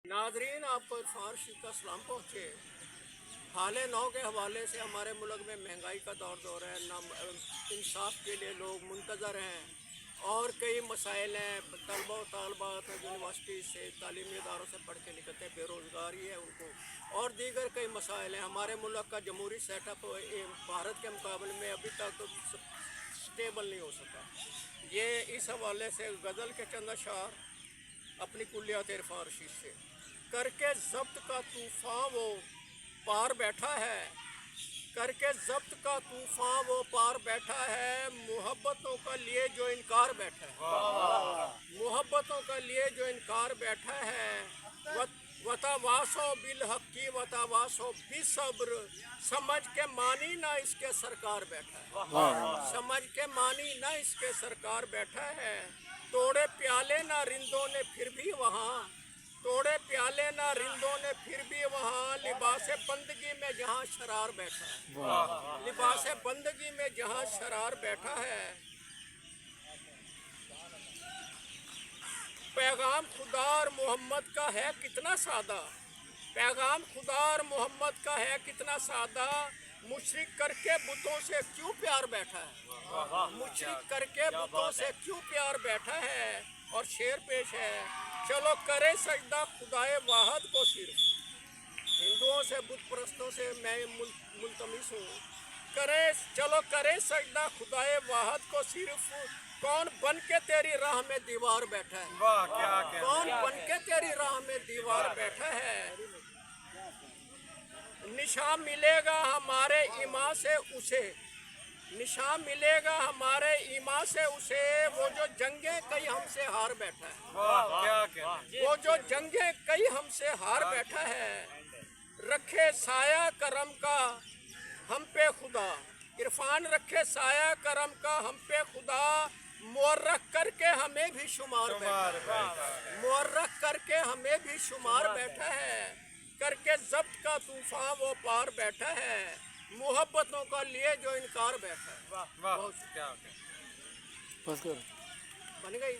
Nadreen, आपको इरफान रशीद का सलाम पहुँचे। हाल नौ के हवाले से हमारे मुल्क में महंगाई का दौर है, ना इंसाफ के लिए लोग मुंतज़र हैं और कई मसाइल हैं। तलबा व तालबात यूनिवर्सिटी से तालीमी इदारों से पढ़ के निकलते बेरोज़गारी है उनको, और दीगर कई मसाइल हैं। हमारे मुल्क का जमहूरी सेटअप भारत के मुकाबले में अभी तक तो स्टेबल नहीं हो सका। ये इस हवाले से गज़ल के चंद अशार अपनी कुल्लियात इरफान रशीद से करके ज़ब्त का तूफ़ान वो पार बैठा है, करके ज़ब्त का तूफ़ान वो पार बैठा है, मोहब्बतों का लिए जो इनकार बैठा है, मोहब्बतों का लिए जो इनकार बैठा है। वतावासो बिल हक़ी वतावासो बिसब्र, समझ के मानी ना इसके सरकार बैठा है, समझ के मानी ना इसके सरकार बैठा है। तोड़े प्याले ना रिंदों ने फिर भी वहाँ, तोड़े प्याले ना रिंदों ने फिर भी वहाँ, लिबासे बंदगी में जहाँ शरार बैठा है, लिबासे बंदगी में जहाँ शरार बैठा है। पैगाम खुदा और मोहम्मद का है कितना सादा, पैगाम खुदा और मोहम्मद का है कितना सादा, मुशरिक करके बुतों से क्यों प्यार बैठा है, मुशरिक करके बुतों से क्यों प्यार बैठा है। और शेर पेश है, चलो करे सजदा खुदाए वाहद को सिर्फ, हिंदुओं से बुत परस्तों से मैं मुल्तमिस हूँ, करे चलो करे सजदा खुदाए वाहद को सिर्फ, कौन बन के तेरी राह में दीवार बैठा है, वाह क्या कौन बन के तेरी राह में दीवार बैठा है। निशान मिलेगा हमारे ईमान से उसे, निशान मिलेगा हमारे ईमान से उसे, वो जो जंगे कई हमसे हार बैठा है, वाह क्या वो जो जंगे कई हमसे हार बैठा है। रखे साया करम का हम पे खुदा, इरफान रखे साया करम का हम पे खुदा, मुअर्रख करके हमें भी शुमार बैठा है, मुअर्रख करके हमें भी शुमार बैठा है। करके ज़ब्त का तूफ़ान वो पार बैठा है, मोहब्बतों का लिए जो इनकार बैठा है। वाह क्या बन गई।